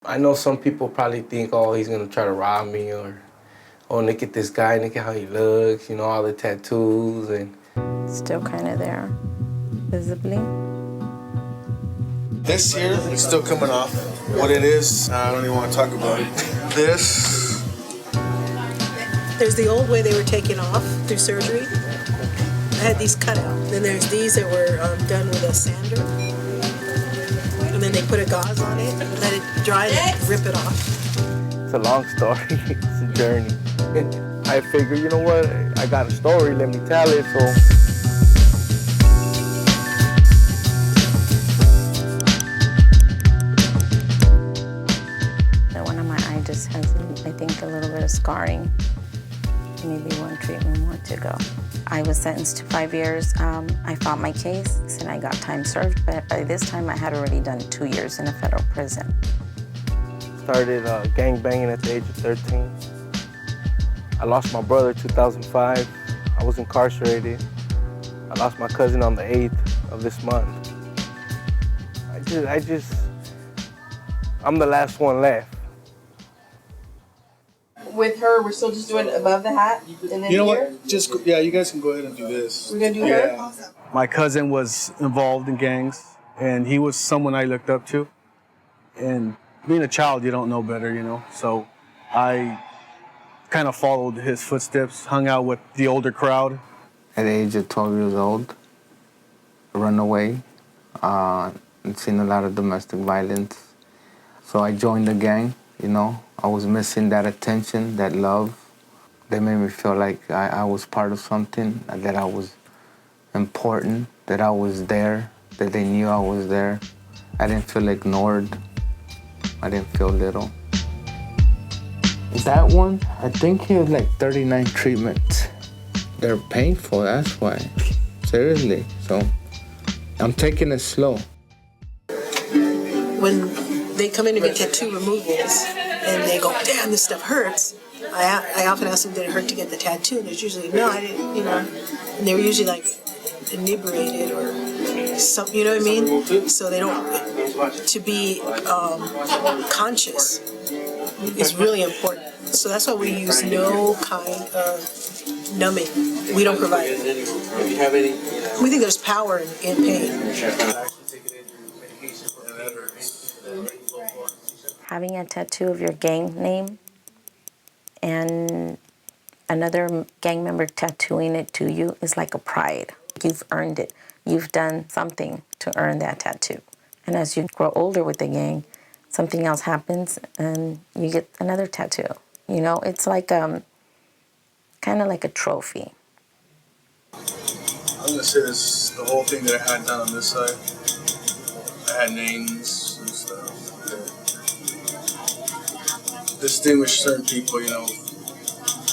I know some people probably think, oh, he's gonna try to rob me, or, oh, look at this guy, look at how he looks, you know, all the tattoos. And Still kind of there, visibly. This here is still coming off. What it is, I don't even want to talk about it. This. There's the old way they were taken off through surgery. I had these cut out. Then there's these that were done with a sander. And then they put a gauze on it, let it dry, and rip it off. it's a long story. It's a journey. I figure, you know what? I got a story. Let me tell it. So. One of my eye just has, I think, a little bit of scarring. Maybe one treatment more to go. I was sentenced to 5 years. I fought my case and I got time served, but by this time I had already done 2 years in a federal prison. Started gang banging at the age of 13. I lost my brother in 2005. I was incarcerated. I lost my cousin on the 8th of this month. I'm the last one left. With her, we're still just doing above the hat, and then You know here? what? Just yeah, you guys can go ahead and do this. We're gonna do her? My cousin was involved in gangs, and he was someone I looked up to. And being a child, you don't know better, you know? So I kind of followed his footsteps, hung out with the older crowd. At the age of 12 years old, run away, and seen a lot of domestic violence. So I joined the gang, you know. I was missing that attention, that love. They made me feel like I was part of something, that I was important, that I was there, that they knew I was there. I didn't feel ignored. I didn't feel little. That one, I think he was like 39 treatments. They're painful, that's why. Seriously, so I'm taking it slow. When they come in to get tattoo removals and they go, damn, this stuff hurts, I often ask them, did it hurt to get the tattoo? And there's usually, no, I didn't, you know. And they were usually like inebriated or something, you know what I mean? So they don't, to be conscious is really important. So that's why we use no kind of numbing. We don't provide it. We think there's power in pain. Having a tattoo of your gang name and another gang member tattooing it to you is like a pride. You've earned it. You've done something to earn that tattoo. And as you grow older with the gang, something else happens and you get another tattoo. You know, it's like kind of like a trophy. I'm gonna say this, the whole thing that I had done on this side. I had names and stuff that distinguish certain people, you know,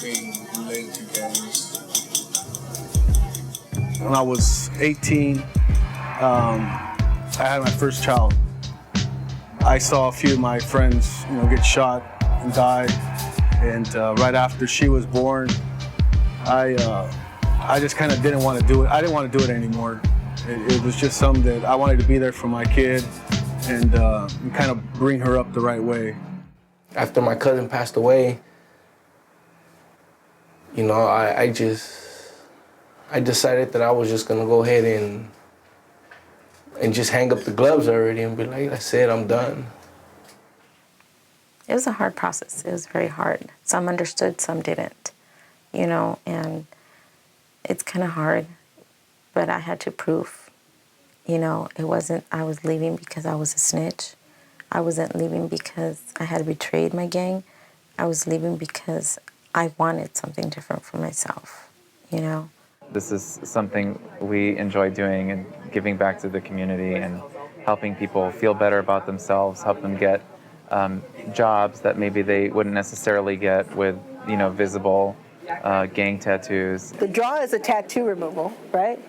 being related to gangs. When I was 18, I had my first child. I saw a few of my friends, you know, get shot and die. And right after she was born, I just kind of didn't want to do it. I didn't want to do it anymore. It was just something that I wanted to be there for my kid and kind of bring her up the right way. After my cousin passed away, you know, I decided that I was just gonna go ahead and just hang up the gloves already and be like, that's it, I'm done. It was a hard process. It was very hard. Some understood, some didn't, you know, and it's kind of hard, but I had to prove, you know, it wasn't, I was leaving because I was a snitch. I wasn't leaving because I had betrayed my gang. I was leaving because I wanted something different for myself, you know. This is something we enjoy doing and giving back to the community and helping people feel better about themselves, help them get jobs that maybe they wouldn't necessarily get with, you know, visible gang tattoos. The draw is a tattoo removal, right?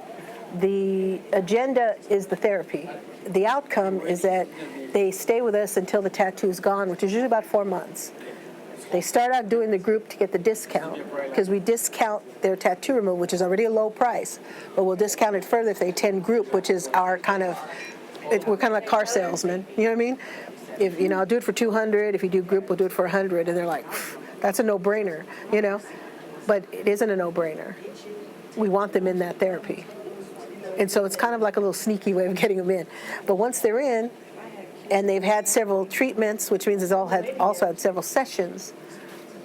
The agenda is the therapy. The outcome is that they stay with us until the tattoo's gone, which is usually about 4 months. They start out doing the group to get the discount, because we discount their tattoo removal, which is already a low price, but we'll discount it further if they attend group, which is our kind of, we're kind of like car salesmen, you know what I mean? If I'll do it for 200. If you do group, we'll do it for 100. And they're like, that's a no-brainer, But it isn't a no-brainer. We want them in that therapy. And so it's kind of like a little sneaky way of getting them in. But once they're in, and they've had several treatments, which means it's also had several sessions,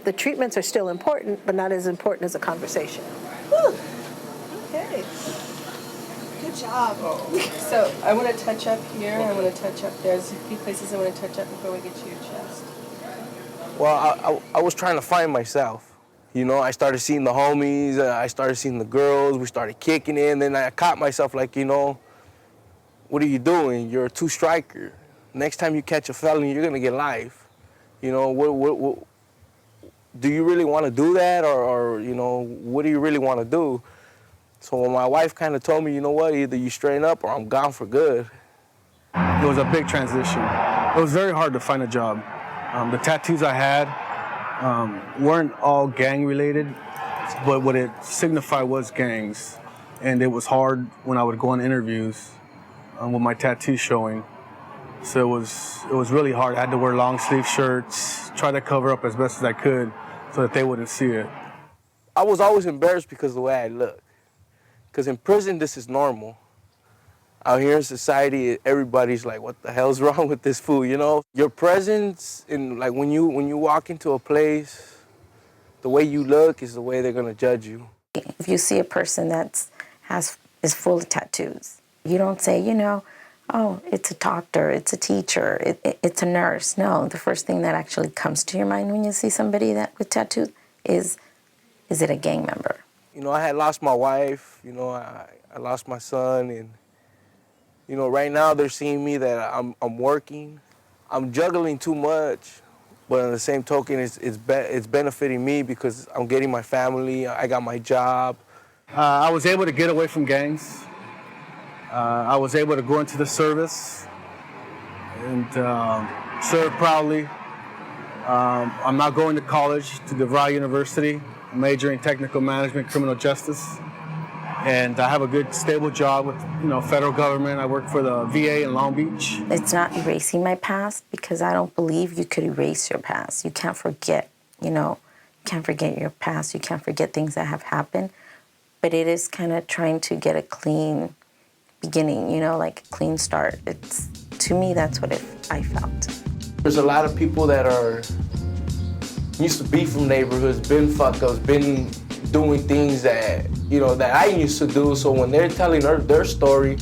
the treatments are still important, but not as important as a conversation. Whew. Okay. Good job. So I want to touch up here. I want to touch up there. There's a few places I want to touch up before we get to your chest. Well, I was trying to find myself. I started seeing the homies, I started seeing the girls, we started kicking in, then I caught myself like, what are you doing? You're a two-striker. Next time you catch a felony, you're gonna get life. What do you really want to do that, or what do you really want to do? So when my wife kind of told me, you know what, either you straighten up or I'm gone for good. It was a big transition. It was very hard to find a job. The tattoos I had weren't all gang related, but what it signified was gangs. And it was hard when I would go on interviews with my tattoo showing. So it was really hard. I had to wear long sleeve shirts, try to cover up as best as I could so that they wouldn't see it. I was always embarrassed because of the way I look. Because in prison, this is normal. Out here in society, everybody's like, what the hell's wrong with this fool, Your presence, when you walk into a place, the way you look is the way they're gonna judge you. If you see a person is full of tattoos, you don't say, oh, it's a doctor, it's a teacher, it's a nurse. No, the first thing that actually comes to your mind when you see somebody with tattoos is it a gang member? I had lost my wife, I lost my son, and right now they're seeing me that I'm working. I'm juggling too much, but on the same token, it's benefiting me because I'm getting my family, I got my job. I was able to get away from gangs. I was able to go into the service and serve proudly. I'm now going to college to DeVry University, majoring in technical management, criminal justice. And I have a good, stable job with, federal government. I work for the VA in Long Beach. It's not erasing my past because I don't believe you could erase your past. You can't forget, you can't forget your past. You can't forget things that have happened. But it is kind of trying to get a clean beginning, like a clean start. To me, that's what I felt. There's a lot of people that used to be from neighborhoods, been fuck ups, been doing things that, that I used to do. So when they're telling their story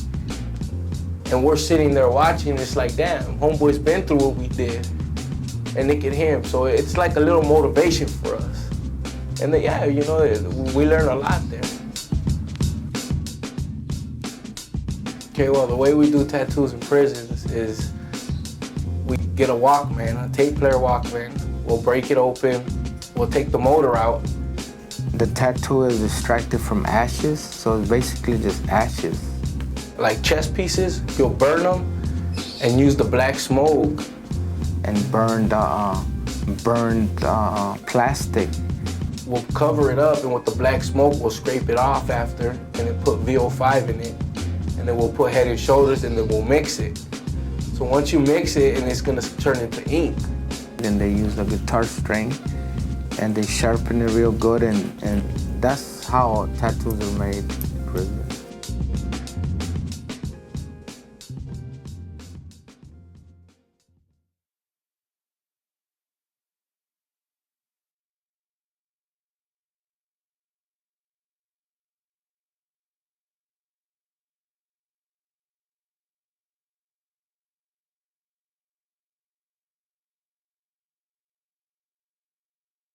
and we're sitting there watching, it's like, damn, homeboy's been through what we did. And look at him. So it's like a little motivation for us. And then, we learn a lot there. Okay, well, the way we do tattoos in prisons is we get a Walkman, a tape player Walkman. We'll break it open. We'll take the motor out. The tattoo is extracted from ashes, so it's basically just ashes. Like chess pieces, you'll burn them and use the black smoke. And burn plastic. We'll cover it up, and with the black smoke, we'll scrape it off after, and then put VO5 in it. And then we'll put Head and Shoulders, and then we'll mix it. So once you mix it, and it's gonna turn into ink. Then they use the guitar string, and they sharpen it real good, and that's how tattoos are made in prison.